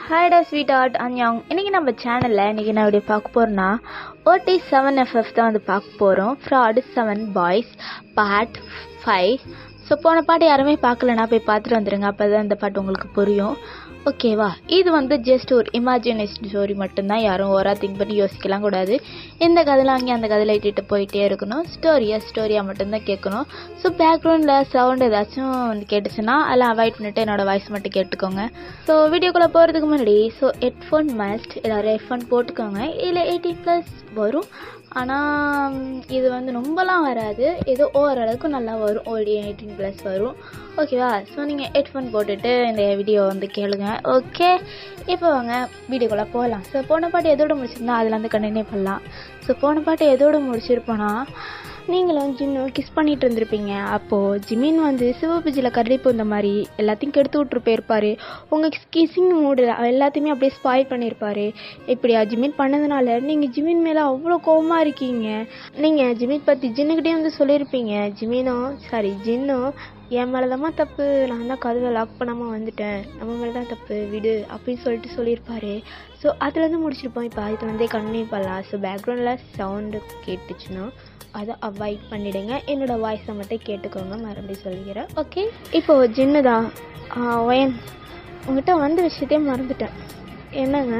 Hi டா sweet art அன்யாங். இன்றைக்கி நம்ம சேனலில் இன்றைக்கி நான் இப்படி பார்க்க போகிறேன்னா OT7FF தான் வந்து பார்க்க போகிறோம். Fraud 7 boys part 5. ஸோ போன பாட்டு யாருமே பார்க்கலன்னா போய் பார்த்துட்டு வந்துடுங்க, அப்போ தான் இந்த பாட்டு உங்களுக்கு புரியும். ஓகேவா? இது வந்து ஜஸ்ட் ஒரு இமேஜினேஷன் ஸ்டோரி மட்டும்தான், யாரும் ஓவராக திங்க் பண்ணி யோசிக்கலாம் கூடாது. இந்த கதையில் அங்கே அந்த கதையில் இட்டுட்டு போயிட்டே இருக்கணும். ஸ்டோரியாக மட்டும்தான் கேட்கணும். ஸோ பேக்ரவுண்டில் சவுண்ட் ஏதாச்சும் வந்து கேட்டுச்சுன்னா அதெல்லாம் அவாய்ட் பண்ணிவிட்டு என்னோடய வாய்ஸ் மட்டும் கேட்டுக்கோங்க. ஸோ வீடியோக்குள்ளே போகிறதுக்கு முன்னாடி ஹெட்ஃபோன் மஸ்ட், எல்லோரும் ஹெட்ஃபோன் போட்டுக்கோங்க. இதில் 18+ வரும், ஆனால் இது வந்து ரொம்பலாம் வராது, ஏதோ ஓரளவுக்கு நல்லா வரும், 18+ வரும். ஓகேவா? ஸோ நீங்கள் ஹெட்ஃபோன் போட்டுட்டு இந்த வீடியோ வந்து கேளுங்க. ஓகே, இப்போ வாங்க வீடியோக்குள்ளே போகலாம். ஸோ போன பாட்டு எதோடு முடிச்சிருந்தா அதில் வந்து கண்டினியூ பண்ணலாம். ஸோ போன பாட்டு எதோடு முடிச்சிருப்போன்னா, நீங்களும் ஜின்னும் கிஸ் பண்ணிகிட்டு இருந்திருப்பீங்க. அப்போது ஜிமின் வந்து சிவபூஜையில் கரடி பூந்த மாதிரி எல்லாத்தையும் கெடுத்து விட்ரு போயிருப்பார். உங்கள் கிஸ்ஸிங் மூடு எல்லாத்தையுமே அப்படியே ஸ்பாயில் பண்ணியிருப்பார். இப்படியா ஜிமின் பண்ணதுனால நீங்கள் ஜிமின் மேலே அவ்வளோ கோவமாக இருக்கீங்க. நீங்கள் ஜிமின் பற்றி ஜின்னுக்கிட்டே வந்து சொல்லியிருப்பீங்க, ஜின்னும் என் மேலே தான் தப்பு, நான் தான் கதவை லாக் பண்ணாமல் வந்துட்டேன், நம்ம மேலே தான் தப்பு விடு அப்படின்னு சொல்லியிருப்பாரு. ஸோ அதுலேருந்து முடிச்சிருப்போம். இப்போ அதுக்கு வந்து கண்டினியூ பண்ணலாம். ஸோ பேக்ரவுண்டில் சவுண்டு கேட்டுச்சுன்னா அதை அவாய்ட் பண்ணிவிடுங்க, என்னோடய வாய்ஸை மட்டும் கேட்டுக்கோங்க, மறுபடியும் சொல்லிக்கிறேன். ஓகே, இப்போது ஜின்னு தான் ஒயன் உங்கள்கிட்ட வந்த விஷயத்தையே மறந்துட்டேன். என்னங்க,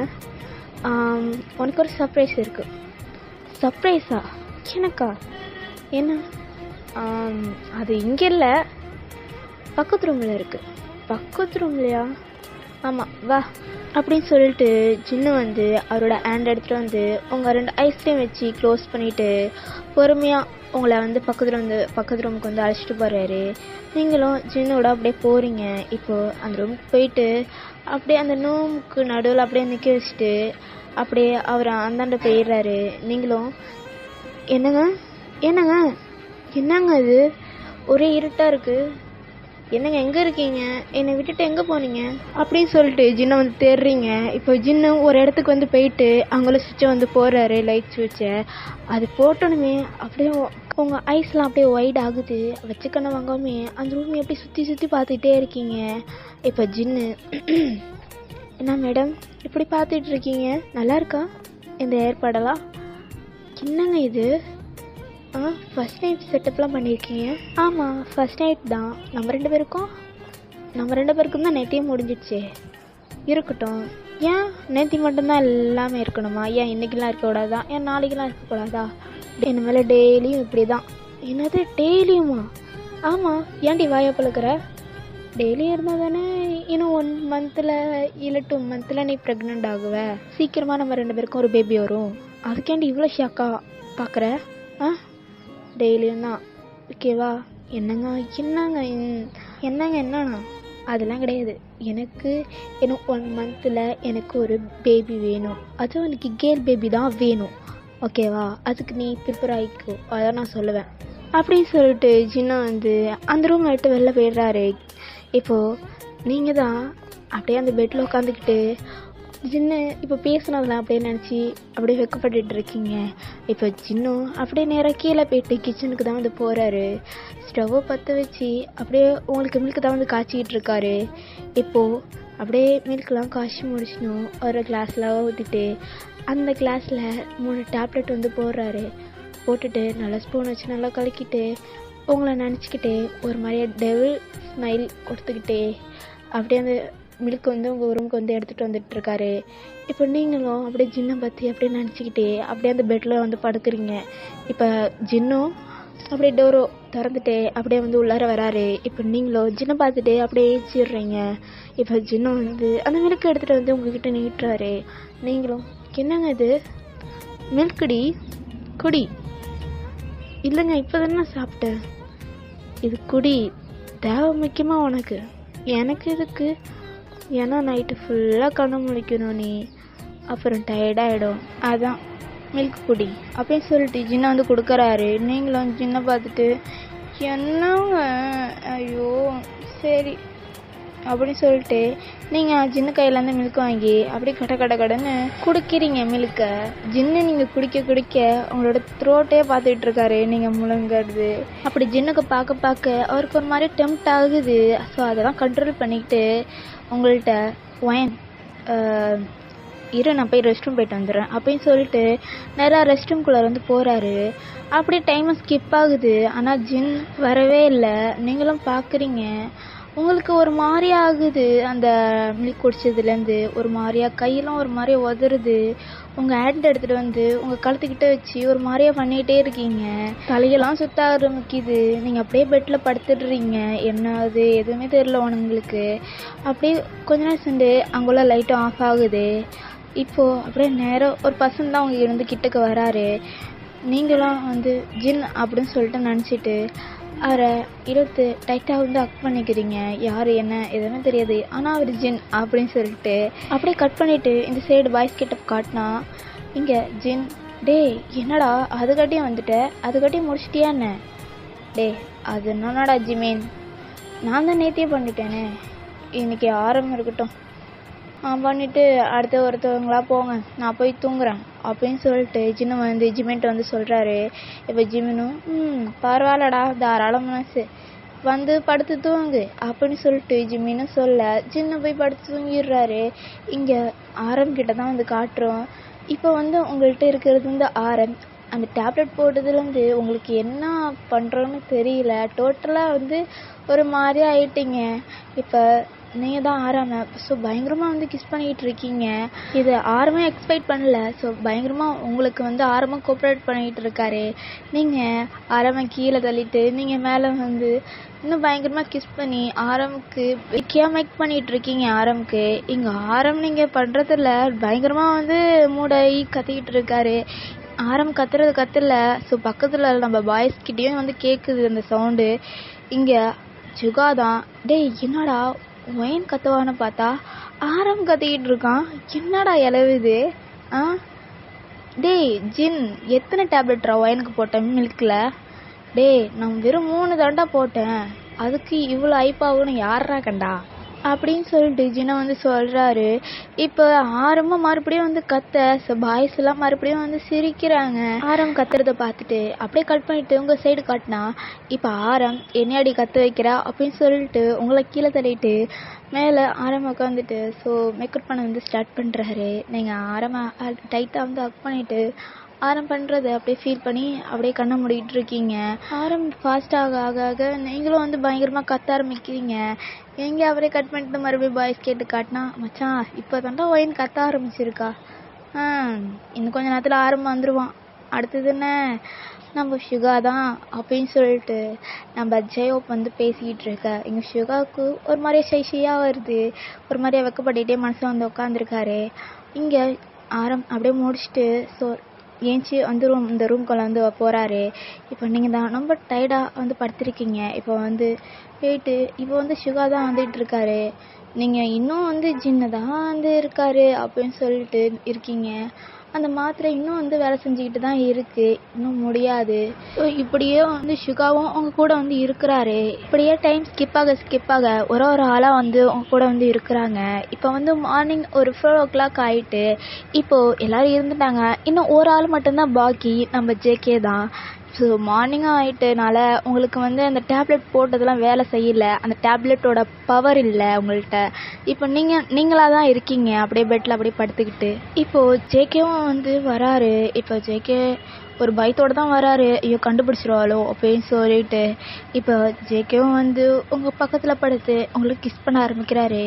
உனக்கு ஒரு சர்ப்ரைஸ் இருக்குது. சர்ப்ரைஸா? எனக்கா? என்ன? அது இங்கே இல்லை, பக்கத்து ரூமில் இருக்குது. பக்கத்து ரூம்லையா? ஆமாம், வா அப்படின்னு சொல்லிட்டு ஜின்னு வந்து அவரோட ஹேண்ட் எடுத்துகிட்டு வந்து உங்கள் 2 ஐஸ்கிரீம் வச்சு க்ளோஸ் பண்ணிவிட்டு பொறுமையாக உங்களை வந்து பக்கத்து ரூமுக்கு வந்து அழைச்சிட்டு போகிறாரு. நீங்களும் ஜின்னோட அப்படியே போகிறீங்க. இப்போது அந்த ரூமுக்கு போயிட்டு அப்படியே அந்த ரூமுக்கு நடுவில் அப்படியே நிற்க வச்சுட்டு அப்படியே அவர் அந்தாண்ட போயிடுறாரு. நீங்களும் என்னங்க இது ஒரே இருட்டாக இருக்குது, என்னங்க எங்கே இருக்கீங்க, என்னை விட்டுட்டு எங்கே போனீங்க அப்படின்னு சொல்லிட்டு ஜின்னை வந்து தேடுறீங்க. இப்போ ஜின்னு ஒரு இடத்துக்கு வந்து போயிட்டு அவங்கள சுவிட்சை வந்து போடுறாரு, லைட் சுவிட்சை. அது போட்டோனுமே அப்படியே உங்கள் ஐஸ்லாம் அப்படியே ஒயிட் ஆகுது. வச்சுக்கண்ண வாங்காமே அந்த ரூம் எப்படி சுற்றி பார்த்துக்கிட்டே இருக்கீங்க. இப்போ ஜின்னு, என்ன மேடம் இப்படி பார்த்துட்டு இருக்கீங்க, நல்லா இருக்கா இந்த ஏற்பாடெல்லாம்? என்னங்க இது, ஃபஸ்ட் நைட் செட்டப்லாம் பண்ணியிருக்கீங்க? ஆமாம், ஃபஸ்ட் நைட் தான். நம்ம ரெண்டு பேருக்கும் தான் நேற்றையே முடிஞ்சிடுச்சே. இருக்கட்டும், ஏன் நேற்று மட்டும்தான் எல்லாமே இருக்கணுமா? ஏன் இன்றைக்கெலாம் இருக்கக்கூடாதா? ஏன் நாளைக்கெலாம் இருக்கக்கூடாதா? என்ன மேலே டெய்லியும் இப்படி தான். என்னது டெய்லியுமா? ஆமாம், ஏன்டி வாயை பழுக்கிற? டெய்லியும் இருந்தால் தானே இன்னும் 1 மந்தில் இல்லை 2 மந்தில் நீ ப்ரெக்னென்ட் ஆகுவ. சீக்கிரமாக நம்ம 2 பேருக்கும் ஒரு பேபி வரும். அதுக்கேண்டி இவ்வளோ ஷாக்கா பார்க்குற? டெய்லியும் தான். ஓகேவா? என்னங்க என்னன்னா அதெல்லாம் கிடையாது. எனக்கு இன்னும் 1 மந்தில் எனக்கு ஒரு பேபி வேணும். அதுவும் எனக்கு கேர்ள் பேபி தான் வேணும். ஓகேவா? அதுக்கு நீ ப்ரிப்பேர் ஆகிக்கோ, அதான் நான் சொல்லுவேன் அப்படின்னு சொல்லிட்டு ஜின்னா வந்து அந்த ரூமை விட்டு வெளில போயிடுறாரு. இப்போது நீங்கள் தான் அப்படியே அந்த பெட்டில் உட்காந்துக்கிட்டு ஜின்னு இப்போ பேசுனதெல்லாம் அப்படியே நினச்சி அப்படியே வெக்கப்பட்டு இருக்கீங்க. இப்போ ஜின்னும் அப்படியே நேராக கீழே போயிட்டு கிச்சனுக்கு தான் வந்து போகிறாரு. ஸ்டவ்வை பற்ற வச்சு அப்படியே உங்களுக்கு மில்க்கு தான் வந்து காய்ச்சிக்கிட்டு இருக்காரு. இப்போது அப்படியே மில்க்லாம் காய்ச்சி முடிச்சிடும். ஒரு கிளாஸில் ஊற்றிட்டு அந்த கிளாஸில் 3 டேப்லெட் வந்து போடுறாரு. போட்டுட்டு நல்லா ஸ்பூன் வச்சு நல்லா கலக்கிட்டு உங்களை நினச்சிக்கிட்டே ஒரு மாதிரியே டெவில் ஸ்மைல் கொடுத்துக்கிட்டே அப்படியே அந்த மில்க் வந்து உங்கள் ரூமுக்கு வந்து எடுத்துகிட்டு வந்துட்டுருக்காரு. இப்போ நீங்களும் அப்படியே ஜின்னை பற்றி அப்படியே நினச்சிக்கிட்டே அப்படியே அந்த பெட்டில் வந்து படுக்கிறீங்க. இப்போ ஜின்னும் அப்படியே டோரோ திறந்துட்டே அப்படியே வந்து உள்ளார வராரு. இப்போ நீங்களும் ஜின்னை பார்த்துட்டு அப்படியே ஏச்சிடுறீங்க. இப்போ ஜின்னும் வந்து அந்த மில்க் எடுத்துகிட்டு வந்து உங்ககிட்ட நீட்டுறாரு. நீங்களும், என்னங்க இது? மில்க்குடி குடி. இல்லைங்க, இப்போ தானே நான் சாப்பிட்டேன். இது குடி, தேவை முக்கியமாக உனக்கு, எனக்கு எதுக்கு? ஏன்னா நைட்டு ஃபுல்லாக கண்ணு முழிக்கணும் நீ, அப்புறம் டயர்டாகிடும், அதான் மில்க் குடி அப்படின்னு சொல்லிட்டு ஜின்னை வந்து கொடுக்குறாரு. நீங்களும் ஜின்னை பார்த்துட்டு என்னங்க, ஐயோ சரி அப்படின்னு சொல்லிட்டு நீங்கள் ஜின்னு கையிலேருந்து மில்க் வாங்கி அப்படியே கடன்னு குடிக்கிறீங்க மில்கை. ஜின்னு நீங்கள் குடிக்க உங்களோட த்ரோட்டே பார்த்துட்டு இருக்காரு நீங்கள் முழுங்கிறது. அப்படி ஜின்னுக்கு பார்க்க அவருக்கு ஒரு மாதிரி டெம்ப்ட் ஆகுது. ஸோ அதெல்லாம் கண்ட்ரோல் பண்ணிக்கிட்டு உங்கள்கிட்ட ஒயன் இரு நான் போய் ரெஸ்ட் ரூம் போயிட்டு வந்துடுறேன் அப்படின்னு சொல்லிட்டு நேராக ரெஸ்ட் ரூம்குள்ளே வந்து போகிறாரு. அப்படியே டைமை ஸ்கிப் ஆகுது. ஆனால் ஜின் வரவே இல்லை. நீங்களும் பார்க்குறீங்க. உங்களுக்கு ஒரு மாதிரி ஆகுது. அந்த மில்க் குடிச்சதுலேருந்து ஒரு மாதிரியா கையெல்லாம் ஒரு மாதிரியா உதறுது. உங்கள் ஹேண்ட் எடுத்துகிட்டு வந்து உங்கள் கழுத்துக்கிட்ட வச்சு ஒரு மாதிரியா பண்ணிகிட்டே இருக்கீங்க. தலையெல்லாம் சுத்த ஆரம்பிக்குது. நீங்கள் அப்படியே பெட்டில் படுத்துடுறீங்க. என்ன அது எதுவுமே தெரியல உங்களுக்கு. அப்படியே கொஞ்ச நேரம் சென்று அங்குள்ள லைட்டும் ஆஃப் ஆகுது. இப்போது அப்படியே நேரம் ஒரு பர்சன் தான் அவங்க இருந்து கிட்டக்கு வராரு. நீங்களாம் வந்து ஜின் அப்படின்னு சொல்லிட்டு நினச்சிட்டு அவரை இழுத்து டைட்டாக வந்து அக் பண்ணிக்கிறீங்க. யார் என்ன எதுவுமே தெரியாது, ஆனால் அவர் ஜின் அப்படின்னு சொல்லிட்டு அப்படியே கட் பண்ணிவிட்டு இந்த சைடு பாய்ஸ் கிட்ட காட்டினா இங்கே ஜின், டே என்னடா அதுக்காட்டியும் வந்துட்ட, அதுக்காட்டியும் முடிச்சிட்டியா என்ன? டே அது என்னடா ஜிமீன், நான் தான் நேத்தியே பண்ணிட்டேனே, இன்னைக்கு ஆரம்பம் இருக்கட்டும், பண்ணிவிட்டு அடுத்து ஒருத்தவங்களா போங்க, நான் போய் தூங்குறேன் அப்படின்னு சொல்லிட்டு ஜின்னு வந்து ஜிமின்ட்டு வந்து சொல்கிறாரு. இப்போ ஜிமினும் பரவாயில்லடா தாராள மனசு, வந்து படுத்து தூங்கு அப்படின்னு சொல்லிட்டு ஜிமினும் சொல்ல ஜின்னு போய் படுத்து தூங்கிடுறாரு. இங்கே ஆரம்பிக்கிட்ட தான் வந்து காட்டுறோம். இப்போ வந்து உங்கள்கிட்ட இருக்கிறது வந்து அந்த டேப்லெட் போட்டதுலேருந்து உங்களுக்கு என்ன பண்ணுறோன்னு தெரியல. டோட்டலாக வந்து ஒரு மாதிரி ஆயிட்டீங்க. இப்போ நீங்கள் தான் ஸோ பயங்கரமாக வந்து கிஸ் பண்ணிக்கிட்டு இருக்கீங்க. இது ஆரம்பம் எக்ஸ்பெக்ட் பண்ணல. ஸோ பயங்கரமாக உங்களுக்கு வந்து ஆரம்பம் கோஆப்ரேட் பண்ணிக்கிட்டு இருக்காரு. நீங்கள் ஆரம்பம் கீழே தள்ளிட்டு நீங்கள் மேலே வந்து இன்னும் பயங்கரமாக கிஸ் பண்ணி ஆரம்புக்கு மேக் பண்ணிகிட்டு இருக்கீங்க. ஆரம்புக்கு இங்கே நீங்கள் பண்ணுறதில்ல, பயங்கரமாக வந்து மூடாகி கத்திக்கிட்டு இருக்காரு. கத்தல. ஸோ பக்கத்தில் நம்ம பாய்ஸ்கிட்டேயும் வந்து கேட்குது அந்த சவுண்டு. இங்கே சுகா தான், டேய் என்னடா ஒயின் கத்துவான்னு பார்த்தா கத்திக்கிட்டு இருக்கான், என்னடா இலவுது? டேய் ஜின், எத்தனை டேப்லெட்ரா ஒயினுக்கு போட்டேன் மில்கில்? டேய் நான் வெறும் 3 தாண்டா போட்டேன், அதுக்கு இவ்வளோ ஐப்பாகுன்னு யாரா கண்டா அப்படின்னு சொல்லிட்டு ஜின்னா வந்து சொல்கிறாரு. இப்போ மறுபடியும் வந்து கத்த பாய்ஸ் எல்லாம் மறுபடியும் வந்து சிரிக்கிறாங்க. கத்துறத பார்த்துட்டு அப்படியே கட் பண்ணிட்டு உங்கள் சைடு காட்டினா இப்போ என்னையாடி கத்த வைக்கிறா அப்படின்னு சொல்லிட்டு உங்களை கீழே தள்ளிட்டு மேலே உட்காந்துட்டு ஸோ மேக்கப் பண்ண வந்து ஸ்டார்ட் பண்ணுறாரு. நீங்கள் டைட்டாக வந்து அக் பண்ணிவிட்டு பண்ணுறது அப்படியே ஃபீல் பண்ணி அப்படியே கண்ணை மூடிட்டு இருக்கீங்க. ஃபாஸ்ட்டாக ஆக நீங்களும் வந்து பயங்கரமாக கத்த ஆரம்பிக்கிறீங்க. எங்கே அவரே கட் பண்ணிட்டு மறுபடியும் பாய்ஸ் கேட்டு காட்டினா, மச்சான் இப்போ தாண்டா ஒயின் கத்த ஆரம்பிச்சிருக்கா, இன்னும் கொஞ்சம் நேரத்தில் வந்துடுவான், அடுத்தது என்ன நம்ம சுகா தான் அப்படின்னு சொல்லிட்டு நம்ம ஜெயோப் வந்து பேசிக்கிட்டு இருக்க. இங்கே சுகாவுக்கு ஒரு மாதிரியே ஷையாக வருது, ஒரு மாதிரியே வெக்கப்பட்டுகிட்டே மனசில் வந்து உட்காந்துருக்காரு. இங்கே அப்படியே முடிச்சுட்டு ஸோ ஏஞ்சி வந்து இந்த ரூம்குள்ளே வந்து போகிறாரு. இப்போ நீங்கள் தான் ரொம்ப டயர்டாக வந்து படுத்திருக்கீங்க. இப்போ வந்து போயிட்டு இப்போ வந்து சுகா தான் வந்துட்டு இருக்காரு. நீங்கள் இன்னும் வந்து ஜின்னு தான் வந்து இருக்காரு அப்படின்னு சொல்லிட்டு இருக்கீங்க. அந்த மாத்திரை இன்னும் வந்து வேலை செஞ்சுக்கிட்டு தான் இருக்குது, இன்னும் முடியாது. ஸோ இப்படியே வந்து சுகாவும் அவங்க கூட வந்து இருக்கிறாரு. இப்படியே டைம் ஸ்கிப் ஆக ஒரு ஆளாக வந்து அவங்க கூட வந்து இருக்கிறாங்க. இப்போ வந்து மார்னிங் ஒரு 4 o'clock ஆகிட்டு இப்போது எல்லோரும் இருந்துட்டாங்க. இன்னும் ஒரு ஆள் மட்டும்தான் பாக்கி, நம்ம ஜேகே தான். ஸோ மார்னிங்காக ஆகிட்டனால உங்களுக்கு வந்து அந்த டேப்லெட் போட்டதெல்லாம் வேலை செய்யலை, அந்த டேப்லெட்டோட பவர் இல்லை உங்கள்கிட்ட. இப்போ நீங்களாக தான் இருக்கீங்க அப்படியே பெட்டில் அப்படியே படுத்துக்கிட்டு. இப்போது ஜேகேவும் வந்து வராரு. இப்போ ஜேகே ஒரு பயத்தோடு தான் வராரு, ஐயோ கண்டுபிடிச்சிருவாளோ அப்படின்னு சொல்லிட்டு. இப்போ ஜேகேவும் வந்து உங்கள் பக்கத்தில் படுத்து உங்களுக்கு கிஸ் பண்ண ஆரம்பிக்கிறாரு.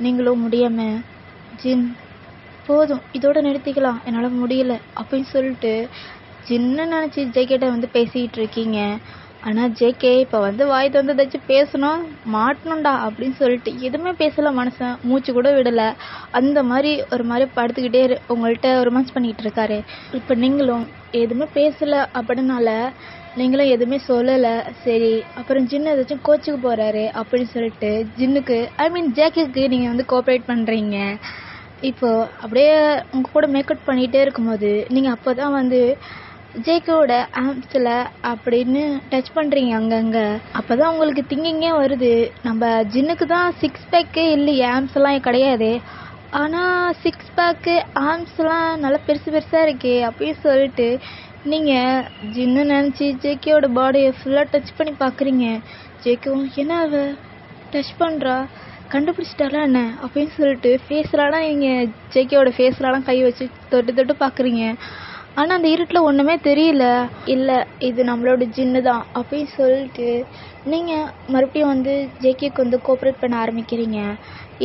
நீங்களும் முடியாமல், ஜின் போதும் இதோட நிறுத்திக்கலாம், என்னால் முடியல அப்படின்னு சொல்லிட்டு ஜின்னு நினச்சி ஜேகேட்ட வந்து பேசிக்கிட்டு இருக்கீங்க. ஆனால் ஜேகே இப்போ வந்து வாய் வந்து ஏதாச்சும் பேசணும், மாட்டணும்டா அப்படின்னு சொல்லிட்டு எதுவுமே பேசலை. மனுஷன் மூச்சு கூட விடலை. அந்த மாதிரி ஒரு மாதிரி படுத்துக்கிட்டே உங்கள்கிட்ட ரொமான்ஸ் பண்ணிகிட்டு இருக்காரு. இப்போ நீங்களும் எதுவுமே பேசலை அப்படின்னால நீங்களும் எதுவுமே சொல்லலை. சரி அப்புறம் ஜின்னு ஏதாச்சும் கோச்சுக்கு போகிறாரு அப்படின்னு சொல்லிட்டு ஜின்னுக்கு ஜேகேக்கு நீங்கள் வந்து கோஆப்ரேட் பண்ணுறீங்க. இப்போது அப்படியே உங்கள் கூட மேக்கப் பண்ணிகிட்டே இருக்கும்போது நீங்கள் அப்போ தான் வந்து ஜேகேவோட ஆம்ஸில் அப்படின்னு டச் பண்ணுறீங்க அங்கங்கே. அப்போ தான் உங்களுக்கு திங்கிங்கே வருது, நம்ம ஜின்னுக்கு தான் 6 பேக்கு இல்லையே, ஆம்ஸ்லாம் கிடையாது, ஆனால் 6 பேக்கு ஆம்ஸ்லாம் நல்லா பெருசாக இருக்கே அப்படின்னு சொல்லிட்டு நீங்கள் ஜின்னு நினச்சி ஜேகேவோட பாடியை ஃபுல்லாக டச் பண்ணி பார்க்குறீங்க. ஜேகேவும் என்ன அவ டச் பண்ணுறா, கண்டுபிடிச்சிட்டாலா என்ன அப்படின்னு சொல்லிட்டு ஃபேஸ்லலாம் நீங்கள் ஜேகேவோட ஃபேஸ்லலாம் கை வச்சு தொட்டு தொட்டு பார்க்குறீங்க. ஆனால் அந்த இருட்டில் ஒன்றுமே தெரியல. இல்லை இது நம்மளோட ஜின்னு தான் அப்படின்னு சொல்லிட்டு நீங்கள் மறுபடியும் வந்து ஜேகேக்கு வந்து கோஆப்ரேட் பண்ண ஆரம்பிக்கிறீங்க.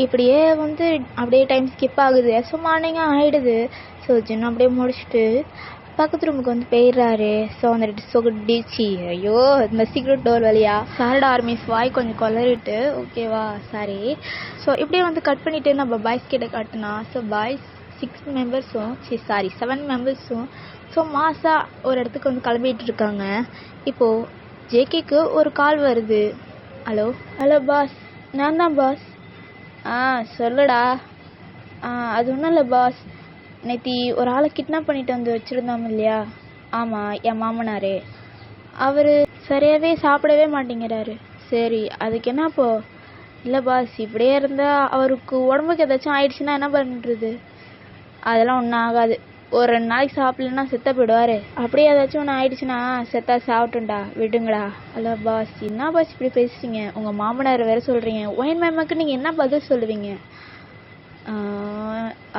இப்படியே வந்து அப்படியே டைம் ஸ்கிப் ஆகுது. ஸோ மார்னிங்காக ஆகிடுது. ஸோ ஜின்னு அப்படியே முடிச்சுட்டு பக்கத்து ரூமுக்கு வந்து போயிடுறாரு. ஸோ அந்த சொடிச்சு ஐயோ இந்த சீக்ரெட் டோர் வழியா சாரடா ஆர்மிஸ் வாய் கொஞ்சம் கொலரிட்டு ஓகேவா சாரி. ஸோ இப்படியே வந்து கட் பண்ணிவிட்டு நம்ம பாய்ஸ் கிட்ட காட்டினா ஸோ பாய்ஸ் 6 மெம்பர்ஸும் 7 மெம்பர்ஸும் ஸோ மாசாக ஒரு இடத்துக்கு வந்து கிளம்பிட்டு இருக்காங்க. இப்போது ஜேகேக்கு ஒரு கால் வருது. ஹலோ ஹலோ பாஸ், நான் தான் பாஸ். சொல்லுடா. அது ஒன்றும் இல்லை பாஸ், நேற்று ஒரு ஆளை கிட்னாப் பண்ணிட்டு வந்து வச்சுருந்தோம் இல்லையா? ஆமாம், என் மாமனார். அவர் சரியாகவே சாப்பிடவே மாட்டேங்கிறாரு. சரி அதுக்கு என்ன இப்போ? இல்லை பாஸ், இப்படியே இருந்தால் அவருக்கு உடம்புக்கு ஏதாச்சும் ஆயிடுச்சுன்னா என்ன பண்ணுறது? அதெல்லாம் ஒன்றும் ஆகாது. ஒரு 2 நாளைக்கு சாப்பிட்லன்னா செத்த போயிடுவார். அப்படியே ஏதாச்சும் ஒன்று ஆயிடுச்சுன்னா செத்தா சாப்பிட்டுண்டா விடுங்களா. ஹலோ பாஸ், என்ன பாஸ் இப்படி பேசுறீங்க? உங்கள் மாமனார் வேறு சொல்கிறீங்க. ஒயின் மேமுக்கு நீங்கள் என்ன பதில் சொல்லுவீங்க?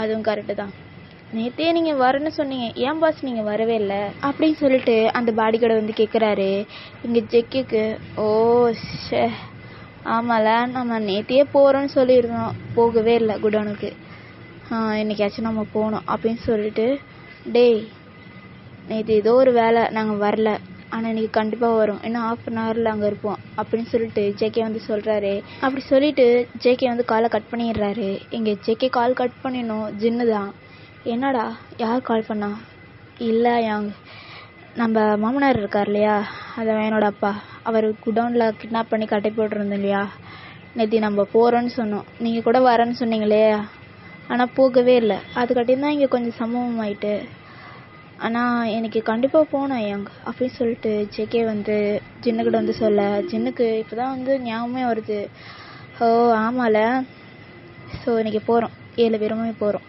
அதுவும் கரெக்டு தான். நேற்றே நீங்கள் வரேன்னு சொன்னீங்க, ஏன் பாஸ் நீங்கள் வரவே இல்லை அப்படின்னு சொல்லிட்டு அந்த பாடிகார்டை வந்து கேட்குறாரு இங்கே ஜெக்கிக்கு. ஓ ஷே, ஆமால நம்ம நேற்றையே போகிறோன்னு சொல்லியிருந்தோம், போகவே இல்லை குடோனுக்கு. இன்றைக்காச்சும் நம்ம போகணும் அப்படின்னு சொல்லிட்டு, டேய் நேற்று ஏதோ ஒரு வேலை நாங்கள் வரல, ஆனால் இன்றைக்கி கண்டிப்பாக வரும், இன்னும் 1/2 ஹவரில் அங்கே இருப்போம் அப்படின்னு சொல்லிட்டு ஜேகே வந்து சொல்கிறாரு. அப்படி சொல்லிவிட்டு ஜேகே வந்து காலை கட் பண்ணிடுறாரு. இங்கே ஜேகே கால் கட் பண்ணிடணும். ஜின்னு தான். என்னடா யார் கால் பண்ணா? இல்லை நம்ம மாமனார் இருக்கார் இல்லையா, அதான் என்னோட அப்பா, அவர் குடோனில் கிட்னாப் பண்ணி கட்டை போட்டிருந்தோம் இல்லையா, நேற்று நம்ம போகிறோன்னு சொன்னோம், நீங்கள் கூட வரேன்னு சொன்னீங்களே, ஆனால் போகவே இல்லை. அதுக்காட்டியும் தான் இங்கே கொஞ்சம் சம்பவம் ஆயிட்டு. ஆனால் எனக்கு கண்டிப்பாக போகணும் அப்படின்னு சொல்லிட்டு ஜேகே வந்து ஜின்னுக்கிட்ட வந்து சொல்ல, ஜின்னுக்கு இப்போ தான் வந்து ஞாபகமே வருது. ஓ ஆமால, ஸோ இன்றைக்கி போகிறோம், 7 பேருமே போகிறோம்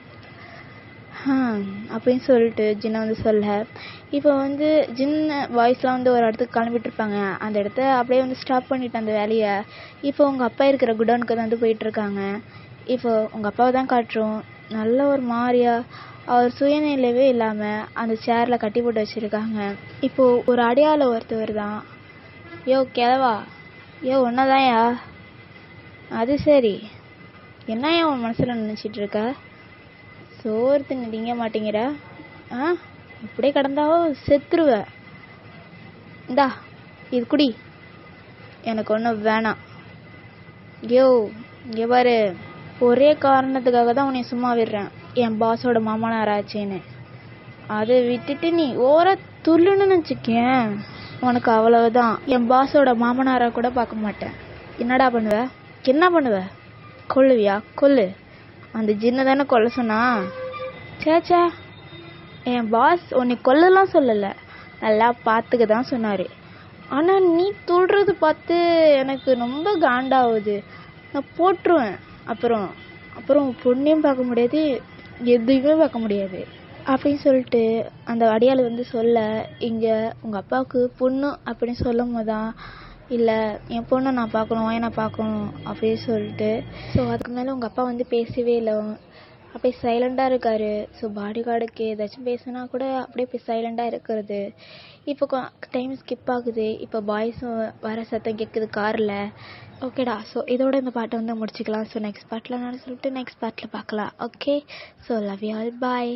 அப்படின்னு சொல்லிட்டு ஜின்னை வந்து சொல்ல, இப்போ வந்து ஜின்ன பாய்ஸ்லாம் வந்து ஒரு இடத்துக்கு கிளம்பிட்டுருப்பாங்க. அந்த இடத்த அப்படியே வந்து ஸ்டாப் பண்ணிட்டு அந்த வேலையை இப்போ உங்கள் அப்பா இருக்கிற குடோனுக்கு தான் வந்து போயிட்டுருக்காங்க. இப்போ உங்கள் அப்பாவை தான் காட்டுறோம். நல்ல ஒரு மாதிரியா அவர் சுயநிலைவே இல்லாமல் அந்த சேரில் கட்டி போட்டு வச்சுருக்காங்க. இப்போது ஒரு அடையாள ஒருத்தவர் தான். யோ கிழவா, யோ ஒன்னதான்யா. அது சரி, என்ன உன் மனசில் நினச்சிட்ருக்க? சோறு தின்னு திங்க மாட்டேங்கிற? இப்படியே கிடந்தாவோ செத்துருவ. இந்தா இது குடி, எனக்கு ஒன்றும் வேணாம். யோ இங்கே பாரு, ஒரே காரணத்துக்காக தான் உன்னை சும்மா விடுறேன், என் பாஸோட மாமனாராச்சேன்னு. அதை விட்டுட்டு நீ துள்ளுன்னு நினச்சிக்கேன், உனக்கு அவ்வளவுதான். என் பாஸோட மாமனாராக கூட பார்க்க மாட்டேன். என்னடா பண்ணுவ? என்ன பண்ணுவ? கொல்லுவியா? கொல்லு. அந்த ஜின்னை தானே கொல்ல சொன்னா? சேச்சா, என் பாஸ் உன்னை கொல்லலாம் சொல்லலை, நல்லா பார்த்துக்க தான் சொன்னார். ஆனால் நீ தொடுறது பார்த்து எனக்கு ரொம்ப காண்டாகுது. நான் போட்டுருவேன். அப்புறம் பொண்ணையும் பார்க்க முடியாது, எதுவுமே பார்க்க முடியாது அப்படின்னு சொல்லிட்டு அந்த அடியாள் வந்து சொல்ல, இங்கே உங்கள் அப்பாவுக்கு பொண்ணு அப்படின்னு சொல்லும் போது தான், இல்லை என் பொண்ணை நான் பார்க்கணும், என்ன பார்க்கணும் அப்படின்னு சொல்லிட்டு. ஸோ அதுக்கு மேலே உங்கள் அப்பா வந்து பேசவே இல்லை, அப்படியே சைலண்டாக இருக்கார். ஸோ பாடிகார்டுக்கு ஏதாச்சும் பேசுனா கூட அப்படியே போய் சைலண்டாக இருக்கிறது. இப்போ டைம் ஸ்கிப் ஆகுது. இப்போ பாய்ஸும் வர சத்தம் கேட்குது காரில். ஓகேடா, ஸோ இதோட இந்த பாட்டை வந்து முடிச்சுக்கலாம். ஸோ நெக்ஸ்ட் பார்ட்டில் நான் சொல்லிட்டு நெக்ஸ்ட் பார்ட்டில் பார்க்கலாம். Okay, so love you all, bye.